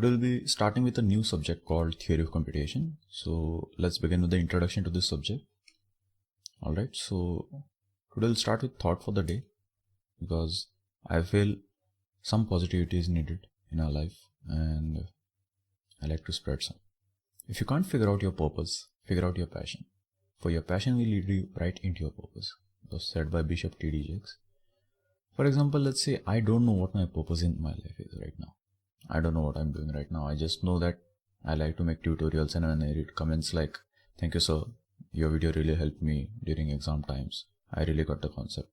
Today we'll be starting with a new subject called Theory of Computation. So let's begin with the introduction to this subject. Alright, so today we'll start with thought for the day because I feel some positivity is needed in our life and I like to spread some. If you can't figure out your purpose, figure out your passion. For your passion will lead you right into your purpose. It was said by Bishop T.D. Jakes. For example, let's say I don't know what my purpose in my life is right now. I don't know what I'm doing right now. I just know that I like to make tutorials and when I read comments like, "Thank you sir, your video really helped me during exam times. I really got the concept."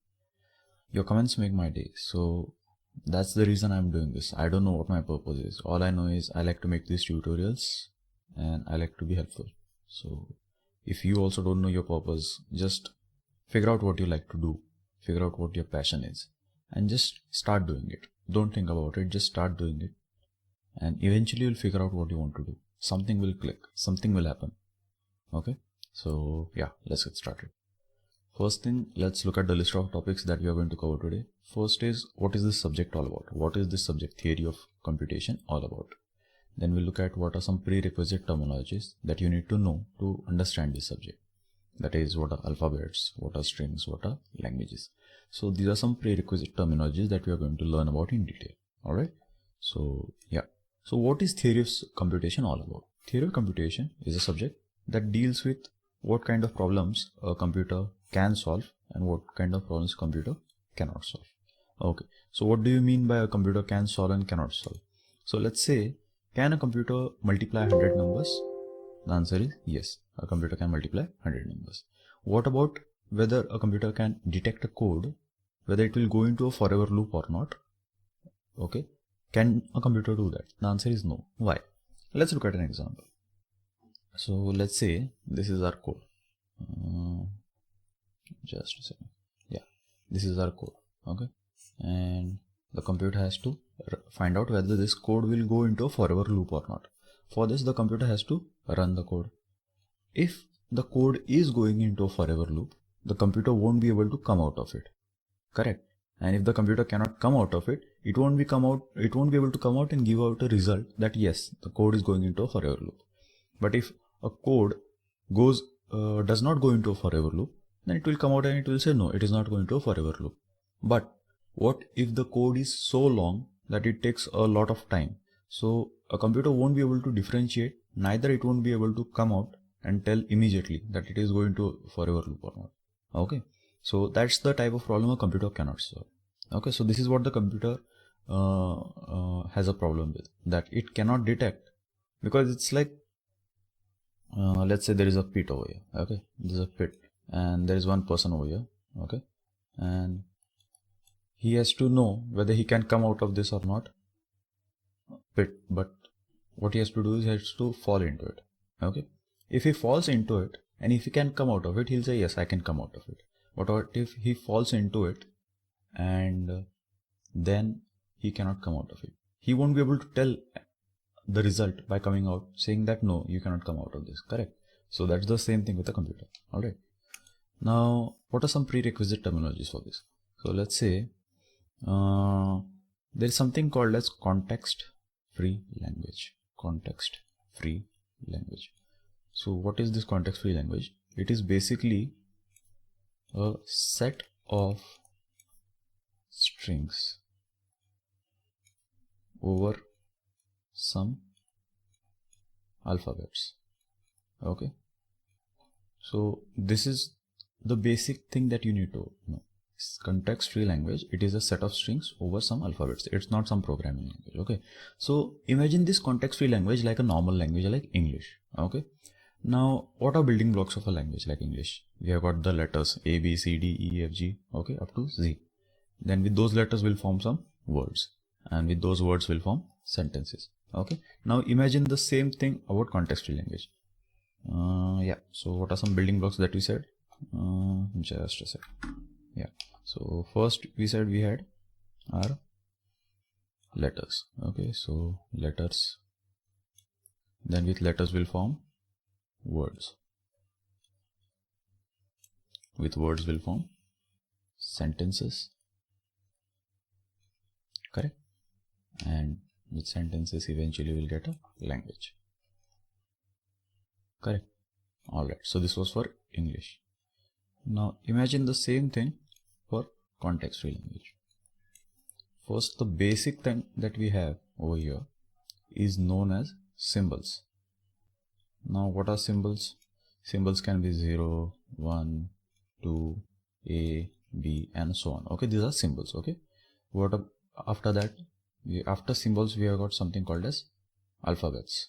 Your comments make my day. So that's the reason I'm doing this. I don't know what my purpose is. All I know is I like to make these tutorials and I like to be helpful. So if you also don't know your purpose, just figure out what you like to do. Figure out what your passion is and just start doing it. Don't think about it. Just start doing it. And eventually you'll figure out what you want to do. Something will click, something will happen. Okay, so yeah, let's get started. First thing, let's look at the list of topics that we are going to cover today. First is, what is this subject all about? What is this subject, theory of computation, all about? Then we'll look at what are some prerequisite terminologies that you need to know to understand this subject. That is, what are alphabets, what are strings, what are languages. So these are some prerequisite terminologies that we are going to learn about in detail. Alright, so yeah. So what is theory of computation all about? Theory of computation is a subject that deals with what kind of problems a computer can solve and what kind of problems a computer cannot solve. Okay, so what do you mean by a computer can solve and cannot solve? So let's say, can a computer multiply 100 numbers? The answer is yes, a computer can multiply 100 numbers. What about whether a computer can detect a code, whether it will go into a forever loop or not? Okay. Can a computer do that? The answer is no. Why? Let's look at an example. So let's say this is our code. Just a second. Yeah, this is our code. Okay, and the computer has to find out whether this code will go into a forever loop or not. For this, the computer has to run the code. If the code is going into a forever loop, the computer won't be able to come out of it. Correct. And if the computer cannot come out of it, it won't be able to come out and give out a result that yes, the code is going into a forever loop. But if a code does not go into a forever loop, then it will come out and it will say no, it is not going to a forever loop. But what if the code is so long that it takes a lot of time? So a computer won't be able to differentiate, neither it won't be able to come out and tell immediately that it is going to a forever loop or not. Okay. So that's the type of problem a computer cannot solve. Okay, so this is what the computer has a problem with, that it cannot detect, because it's like, let's say there is a pit over here. Okay, there's a pit and there is one person over here. Okay, and he has to know whether he can come out of this or not pit, but what he has to do is he has to fall into it. Okay, if he falls into it and if he can come out of it, he'll say yes, I can come out of it. But what if he falls into it and then he cannot come out of it? He won't be able to tell the result by coming out saying that no, you cannot come out of this. Correct. So that's the same thing with the computer. Alright. Now, what are some prerequisite terminologies for this? So let's say there is something called as context-free language. Context-free language. So what is this context-free language? It is basically a set of strings over some alphabets. Okay, so this is the basic thing that you need to know. Context-free language, it is a set of strings over some alphabets. It's not some programming language. Okay, so imagine this context-free language like a normal language like English. Okay, now what are building blocks of a language like English? We have got the letters A, B, C, D, E, F, G, okay, up to Z. Then with those letters will form some words, and with those words will form sentences. Okay, now imagine the same thing about context-free language. Yeah, so what are some building blocks that we said? Just a sec. Yeah, so first we said we had our letters. Okay, so letters, then with letters will form words, with words will form sentences. Correct. And with sentences, eventually we'll get a language. Correct? Alright, so this was for English. Now imagine the same thing for context-free language. First, the basic thing that we have over here is known as symbols. Now what are symbols? Symbols can be 0, 1, 2, A, B and so on. Okay, these are symbols. Okay, after that, after symbols we have got something called as alphabets.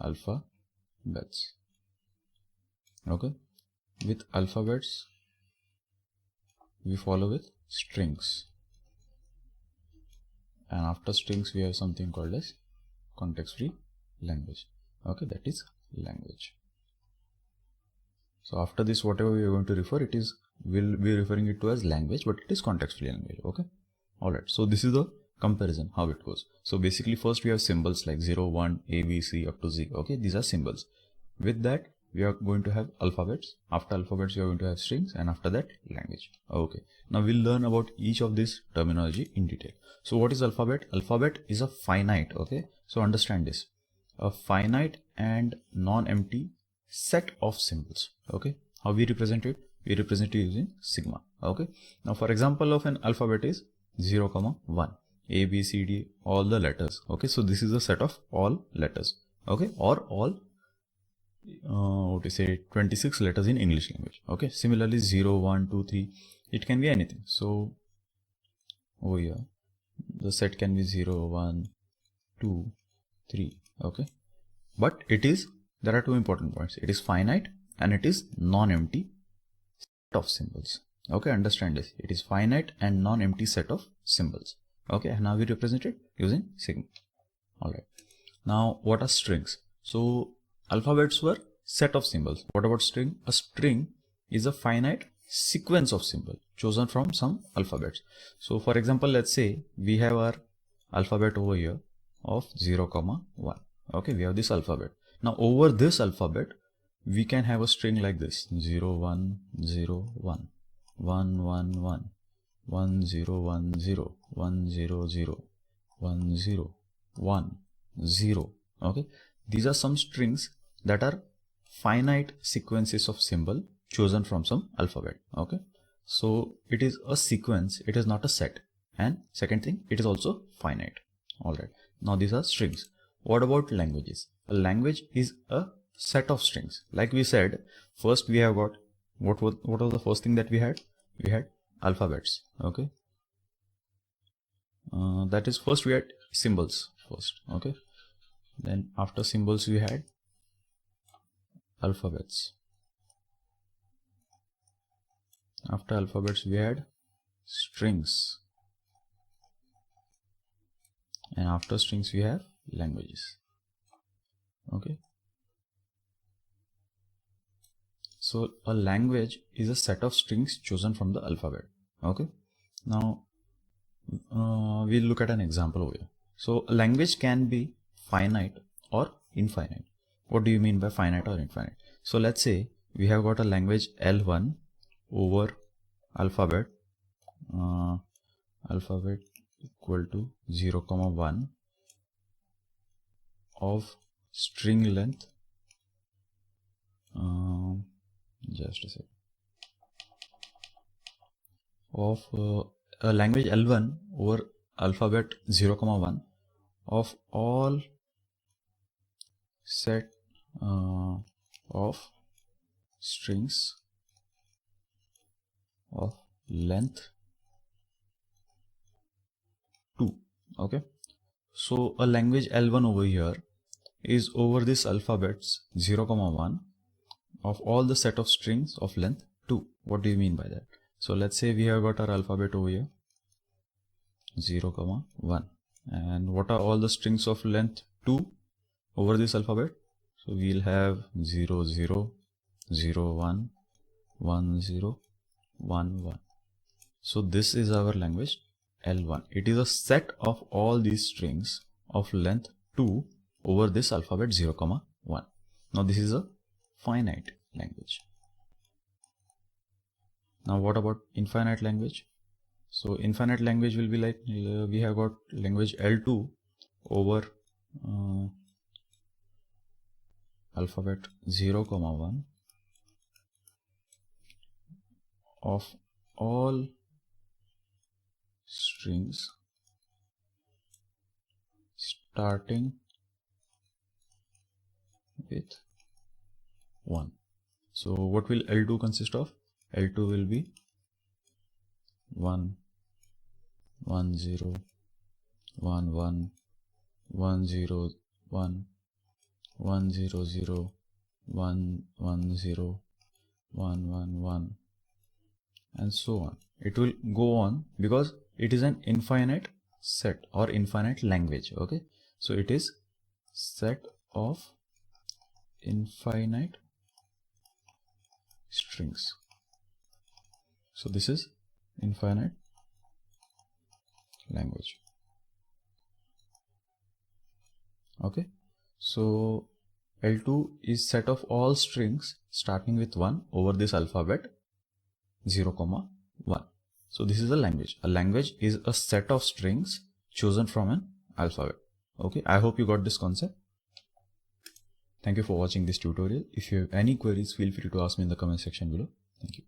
Alphabets. Okay, with alphabets we follow with strings, and after strings we have something called as context-free language. Okay, that is language. So after this, whatever we are going to refer, we'll be referring it to as language, but it is context-free language. Okay, all right. So this is the comparison, how it goes. So basically, first we have symbols like 0, 1, A, B, C up to Z. Okay, these are symbols. With that, we are going to have alphabets. After alphabets, we are going to have strings, and after that, language. Okay. Now we'll learn about each of this terminology in detail. So what is alphabet? Alphabet is a finite. Okay. So understand this: a finite and non-empty set of symbols. Okay, how we represent it? We represent it using sigma. Okay, now for example of an alphabet is 0, 1, A, B, C, D, all the letters. Okay, so this is a set of all letters. Okay, or all 26 letters in English language. Okay, similarly 0, 1, 2, 3, it can be anything. So over here the set can be 0, 1, 2, 3. Okay, but there are two important points. It is finite and it is non-empty set of symbols. Okay, understand this. It is finite and non-empty set of symbols. Okay, and now we represent it using sigma. Alright. Now what are strings? So alphabets were set of symbols. What about string? A string is a finite sequence of symbols chosen from some alphabets. So for example, let's say we have our alphabet over here of 0, 1. Okay, we have this alphabet. Now over this alphabet we can have a string like this: 0, 1, 0, 1, 1, 1, 1, 1, 0, 1, 0, 1, 0, 0, 1, 0, 1, 0. Okay, these are some strings that are finite sequences of symbol chosen from some alphabet. Okay, so it is a sequence, it is not a set. And second thing, it is also finite. Alright, now these are strings. What about languages? A language is a set of strings. Like we said, first we have got, what was the first thing that we had? We had alphabets. Okay, that is, first we had symbols first. Okay, then after symbols we had alphabets. After alphabets we had strings, and after strings we have languages. Okay, so a language is a set of strings chosen from the alphabet. Okay, now we'll look at an example over here. So a language can be finite or infinite. What do you mean by finite or infinite? So let's say we have got a language L1 over alphabet equal to 0, 1 of string length just a sec, of a language L1 over alphabet 0, 1 of all set of strings of length 2. Okay, so a language L1 over here is over this alphabets 0, 1 of all the set of strings of length 2. What do you mean by that? So let's say we have got our alphabet over here 0, 1, and what are all the strings of length 2 over this alphabet? So we'll have 0, 0, 0, 1, 1, 0, 1, 1. So this is our language L1. It is a set of all these strings of length 2 over this alphabet 0, 1. Now this is a finite language. Now what about infinite language? So infinite language will be like we have got language L2 over alphabet 0, 1 of all strings starting with 1. So what will L2 consist of? L2 will be 1, 1, 0, 1, 1, 1, 0, 1, 1, 0, 0, 1, 1, 0, 1, 1, 1, and so on. It will go on because it is an infinite set or infinite language. Okay, so it is set of infinite strings. So this is infinite language. Okay, so L2 is set of all strings starting with 1 over this alphabet 0, 1. So this is a language. A language is a set of strings chosen from an alphabet. Okay, I hope you got this concept. Thank you for watching this tutorial. If you have any queries, feel free to ask me in the comment section below. Thank you.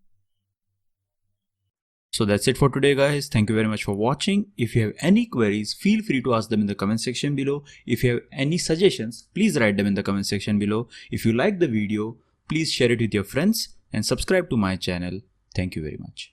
So that's it for today, guys. Thank you very much for watching. If you have any queries, feel free to ask them in the comment section below. If you have any suggestions, please write them in the comment section below. If you like the video, please share it with your friends and subscribe to my channel. Thank you very much.